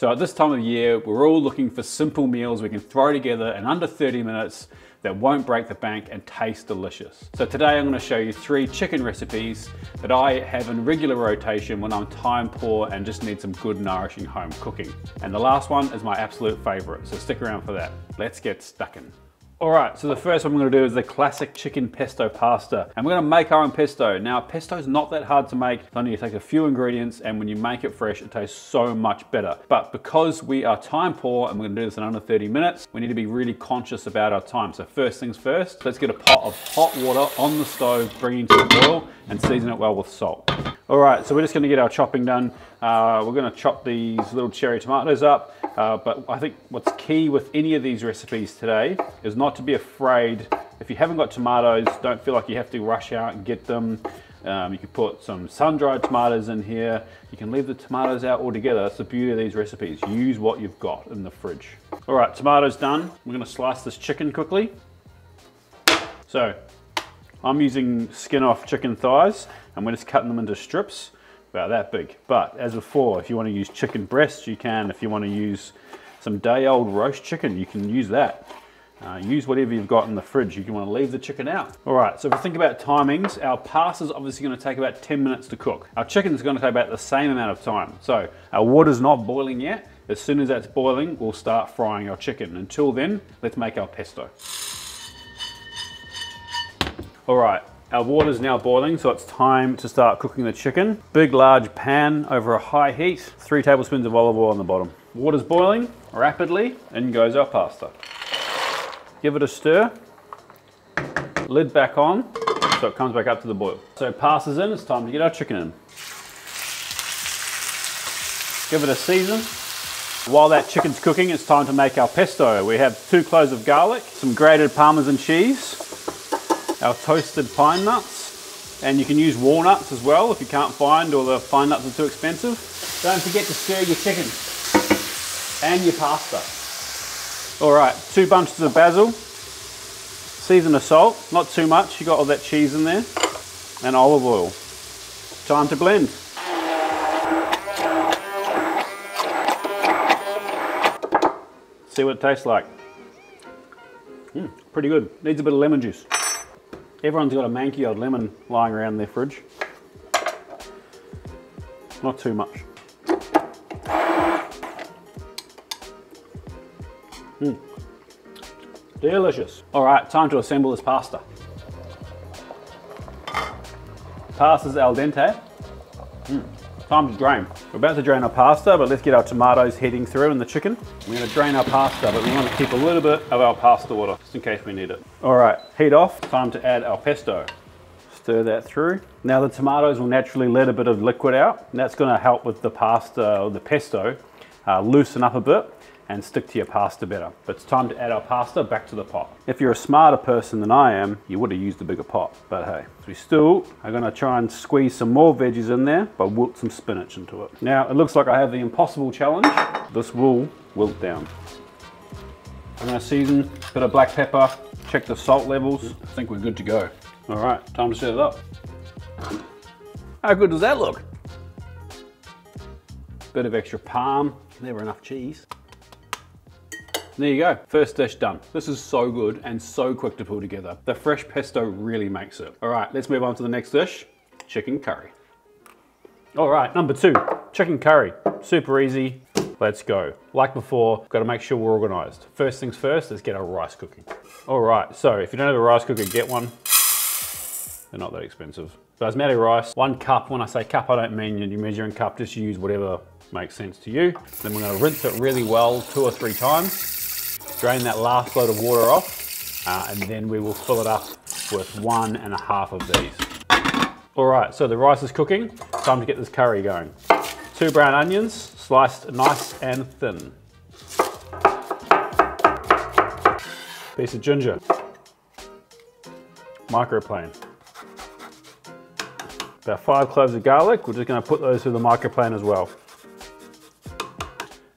So at this time of year, we're all looking for simple meals we can throw together in under 30 minutes that won't break the bank and taste delicious. So today I'm going to show you 3 chicken recipes that I have in regular rotation when I'm time poor and just need some good nourishing home cooking. And the last one is my absolute favorite, so stick around for that. Let's get stuck in. All right, so the first one I'm gonna do is the classic chicken pesto pasta. And we're gonna make our own pesto. Now, pesto is not that hard to make. It's only you take a few ingredients, and when you make it fresh, it tastes so much better. But because we are time poor and we're gonna do this in under 30 minutes, we need to be really conscious about our time. So first things first, let's get a pot of hot water on the stove, bring it to the boil, and season it well with salt. All right, so we're just gonna get our chopping done. We're gonna chop these little cherry tomatoes up, but I think what's key with any of these recipes today is not to be afraid. If you haven't got tomatoes, don't feel like you have to rush out and get them. You can put some sun-dried tomatoes in here. You can leave the tomatoes out altogether. That's the beauty of these recipes. Use what you've got in the fridge. All right, tomatoes done. We're gonna slice this chicken quickly. So, I'm using skin off chicken thighs, and we're just cutting them into strips about that big. But as before, if you want to use chicken breasts, you can. If you want to use some day-old roast chicken, you can use that. Use whatever you've got in the fridge. You can want to leave the chicken out. All right, so if we think about timings, our pasta is obviously going to take about 10 minutes to cook. Our chicken is going to take about the same amount of time. So our water's not boiling yet. As soon as that's boiling, we'll start frying our chicken. Until then, let's make our pesto. All right, our water's now boiling, so it's time to start cooking the chicken. Big, large pan over a high heat, 3 tablespoons of olive oil on the bottom. Water's boiling rapidly, in goes our pasta. Give it a stir, lid back on, so it comes back up to the boil. So pasta's in, it's time to get our chicken in. Give it a season. While that chicken's cooking, it's time to make our pesto. We have 2 cloves of garlic, some grated parmesan cheese, our toasted pine nuts, and you can use walnuts as well if you can't find, or the pine nuts are too expensive. Don't forget to stir your chicken and your pasta. All right, 2 bunches of basil, season of salt, not too much, you got all that cheese in there, and olive oil. Time to blend. See what it tastes like. Pretty good, needs a bit of lemon juice. Everyone's got a manky old lemon lying around their fridge. Not too much. Delicious. All right, time to assemble this pasta. Pasta's al dente. Time to drain. We're about to drain our pasta, but let's get our tomatoes heading through and the chicken. We're gonna drain our pasta, but we want to keep a little bit of our pasta water, just in case we need it. All right, heat off. Time to add our pesto. Stir that through. Now the tomatoes will naturally let a bit of liquid out, and that's gonna help with the pasta, or the pesto, loosen up a bit and stick to your pasta better. But it's time to add our pasta back to the pot. If you're a smarter person than I am, you would have used a bigger pot, but hey. So we still are gonna try and squeeze some more veggies in there, but wilt some spinach into it. Now, it looks like I have the impossible challenge. This will wilt down. I'm gonna season, a bit of black pepper, check the salt levels. I think we're good to go. All right, time to set it up. How good does that look? Bit of extra parm, never enough cheese. There you go, first dish done. This is so good and so quick to pull together. The fresh pesto really makes it. All right, let's move on to the next dish, chicken curry. All right, number 2, chicken curry. Super easy, let's go. Like before, gotta make sure we're organized. First things first, let's get our rice cooking. All right, so if you don't have a rice cooker, get one. They're not that expensive. Basmati rice, 1 cup. When I say cup, I don't mean you measure in cup, just use whatever makes sense to you. Then we're gonna rinse it really well 2 or 3 times. Drain that last load of water off, and then we will fill it up with 1.5 of these. All right, so the rice is cooking. Time to get this curry going. 2 brown onions, sliced nice and thin. Piece of ginger. Microplane. About 5 cloves of garlic. We're just gonna put those through the microplane as well.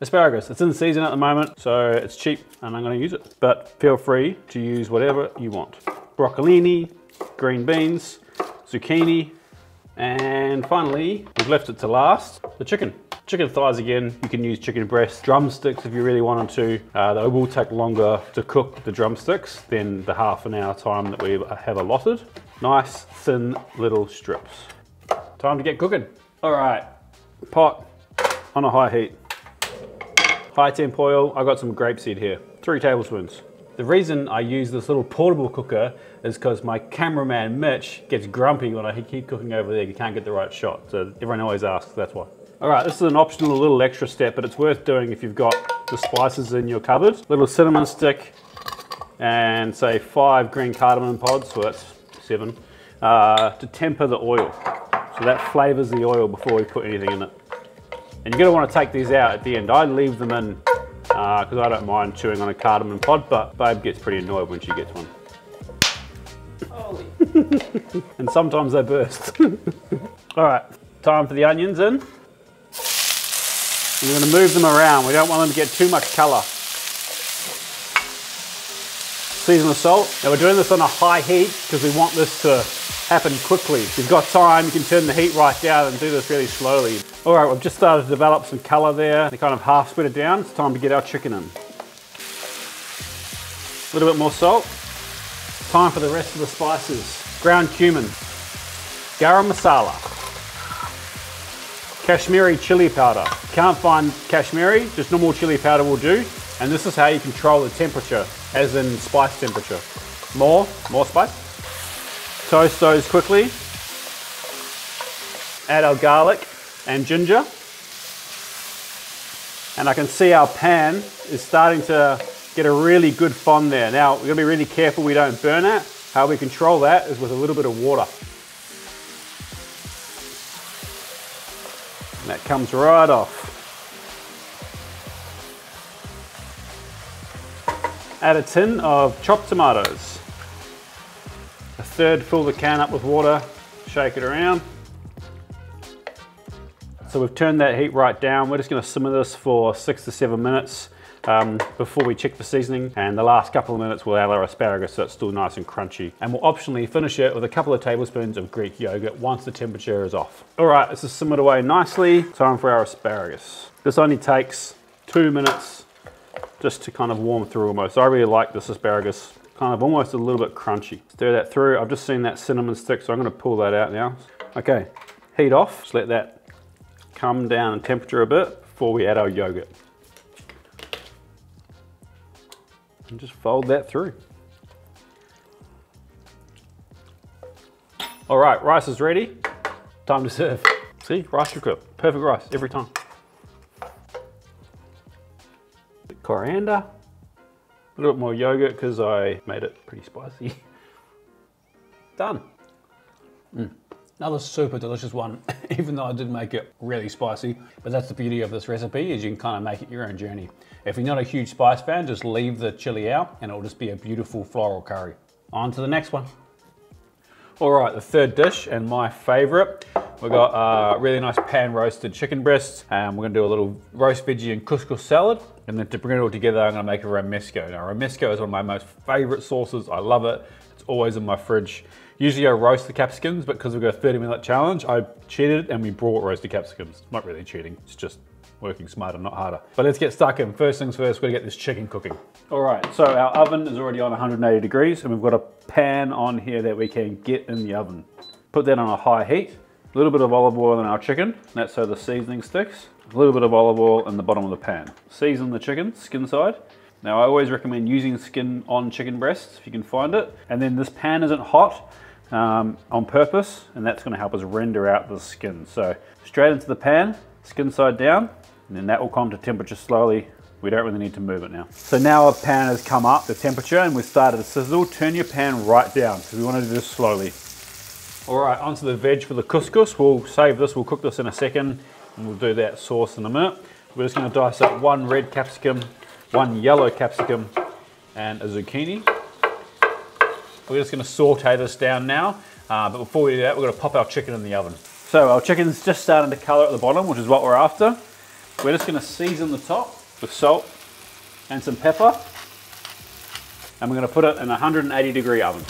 Asparagus, it's in season at the moment, so it's cheap and I'm gonna use it. But feel free to use whatever you want. Broccolini, green beans, zucchini, and finally, we've left it to last, the chicken. Chicken thighs again, you can use chicken breast. Drumsticks if you really wanted to. They will take longer to cook, the drumsticks, than the half an hour time that we have allotted. Nice, thin little strips. Time to get cooking. All right, pot on a high heat. High temp oil, I got some grapeseed here, 3 tablespoons. The reason I use this little portable cooker is because my cameraman Mitch gets grumpy when I keep cooking over there. You can't get the right shot. So everyone always asks, that's why. All right, this is an optional little extra step, but it's worth doing if you've got the spices in your cupboard. Little cinnamon stick and say 5 green cardamom pods, so that's 7, to temper the oil. So that flavors the oil before we put anything in it. And you're gonna wanna take these out at the end. I leave them in because I don't mind chewing on a cardamom pod, but Babe gets pretty annoyed when she gets one. Holy. And sometimes they burst. All right, time for the onions in. We're going to move them around. We don't want them to get too much colour. Season with salt. Now we're doing this on a high heat because we want this to happen quickly. If you've got time, you can turn the heat right down and do this really slowly. All right, we've just started to develop some colour there. They kind of half split it down. It's time to get our chicken in. A little bit more salt. Time for the rest of the spices. Ground cumin, garam masala, Kashmiri chili powder. Can't find Kashmiri, just normal chili powder will do. And this is how you control the temperature, as in spice temperature. More spice. Toast those quickly. Add our garlic and ginger. And I can see our pan is starting to get a really good fond there. Now, we're gonna be really careful we don't burn it. How we control that is with a little bit of water. And that comes right off. Add a tin of chopped tomatoes. A third, fill the can up with water, shake it around. So we've turned that heat right down. We're just gonna simmer this for 6 to 7 minutes before we check for seasoning. And the last couple of minutes we'll add our asparagus so it's still nice and crunchy. And we'll optionally finish it with a couple of tablespoons of Greek yogurt once the temperature is off. All right, this is simmered away nicely. Time for our asparagus. This only takes 2 minutes just to kind of warm through almost. I really like this asparagus, kind of almost a little bit crunchy. Stir that through. I've just seen that cinnamon stick, so I'm gonna pull that out now. Okay, heat off. Just let that come down in temperature a bit before we add our yogurt. And just fold that through. All right, rice is ready. Time to serve. See, rice cooker, perfect rice every time. Coriander, a little bit more yogurt because I made it pretty spicy. Done. Another super delicious one, even though I did make it really spicy. But that's the beauty of this recipe, is you can kind of make it your own journey. If you're not a huge spice fan, just leave the chili out and it'll just be a beautiful floral curry. On to the next one. All right, the third dish and my favorite. We've got a really nice pan roasted chicken breast. We're gonna do a little roast veggie and couscous salad. And then to bring it all together, I'm gonna make a romesco. Now, romesco is one of my most favorite sauces. I love it. It's always in my fridge. Usually I roast the capsicums, but because we've got a 30-minute challenge, I cheated and we brought roasted capsicums. Not really cheating, it's just working smarter, not harder. But let's get stuck in. First things first, we're gonna get this chicken cooking. All right, so our oven is already on 180 degrees and we've got a pan on here that we can get in the oven. Put that on a high heat. A little bit of olive oil in our chicken. That's so the seasoning sticks. A little bit of olive oil in the bottom of the pan. Season the chicken, skin side. Now I always recommend using skin on chicken breasts if you can find it. And then this pan isn't hot on purpose, and that's gonna help us render out the skin. So straight into the pan, skin side down, and then that will come to temperature slowly. We don't really need to move it now. So now our pan has come up to temperature and we've started to sizzle. Turn your pan right down because we want to do this slowly. All right, onto the veg for the couscous. We'll save this, we'll cook this in a second, and we'll do that sauce in a minute. We're just gonna dice up 1 red capsicum, 1 yellow capsicum, and a zucchini. We're just gonna saute this down now, but before we do that, we're gonna pop our chicken in the oven. So our chicken's just starting to color at the bottom, which is what we're after. We're just gonna season the top with salt and some pepper, and we're gonna put it in a 180-degree oven.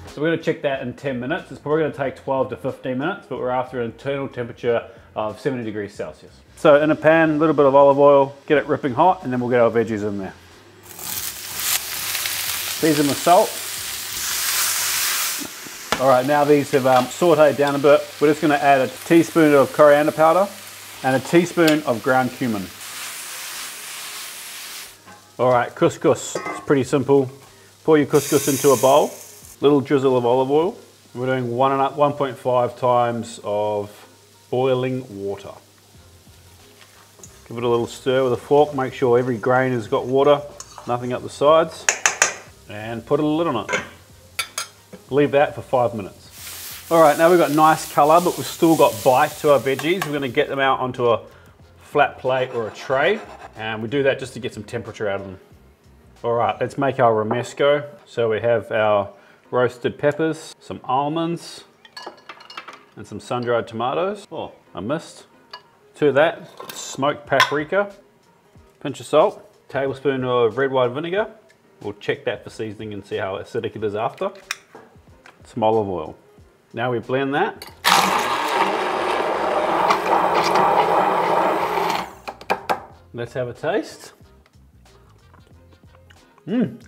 So we're gonna check that in 10 minutes. It's probably gonna take 12 to 15 minutes, but we're after an internal temperature of 70 degrees Celsius. So in a pan, a little bit of olive oil, get it ripping hot, and then we'll get our veggies in there. Season with salt. All right, now these have sauteed down a bit. We're just gonna add a teaspoon of coriander powder and a teaspoon of ground cumin. All right, couscous, it's pretty simple. Pour your couscous into a bowl, little drizzle of olive oil. We're doing 1.5 times of boiling water. Give it a little stir with a fork, make sure every grain has got water, nothing up the sides, and put a lid on it. Leave that for 5 minutes. All right, now we've got nice color, but we've still got bite to our veggies. We're gonna get them out onto a flat plate or a tray, and we do that just to get some temperature out of them. All right, let's make our romesco. So we have our roasted peppers, some almonds, and some sun-dried tomatoes. Oh, I missed. To that, smoked paprika, pinch of salt, tablespoon of red wine vinegar. We'll check that for seasoning and see how acidic it is after. Some olive oil. Now we blend that. Let's have a taste. Mmm.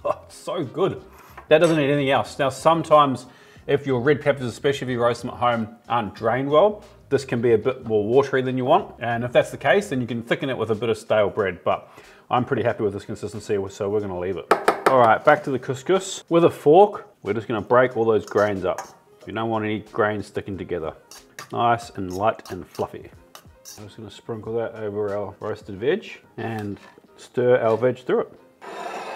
Oh, so good. That doesn't need anything else. Now sometimes if your red peppers, especially if you roast them at home, aren't drained well, this can be a bit more watery than you want. And if that's the case, then you can thicken it with a bit of stale bread, but I'm pretty happy with this consistency, so we're gonna leave it. All right, back to the couscous. With a fork, we're just gonna break all those grains up. You don't want any grains sticking together. Nice and light and fluffy. I'm just gonna sprinkle that over our roasted veg and stir our veg through it.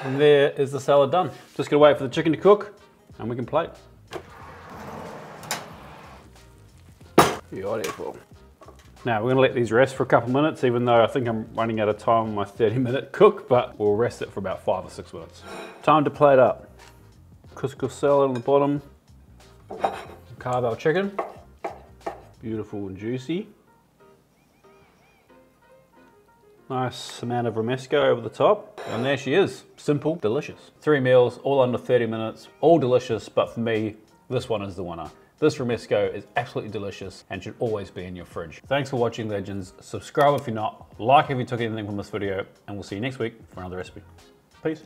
And there is the salad done. Just gonna wait for the chicken to cook and we can plate. Beautiful. Now we're gonna let these rest for a couple minutes, even though I think I'm running out of time on my 30-minute cook, but we'll rest it for about 5 or 6 minutes. Time to plate up. Couscous salad on the bottom. Carve our chicken. Beautiful and juicy. Nice amount of romesco over the top. And there she is, simple, delicious. 3 meals, all under 30 minutes, all delicious, but for me, this one is the winner. This romesco is absolutely delicious and should always be in your fridge. Thanks for watching, legends. Subscribe if you're not, like if you took anything from this video, and we'll see you next week for another recipe. Peace.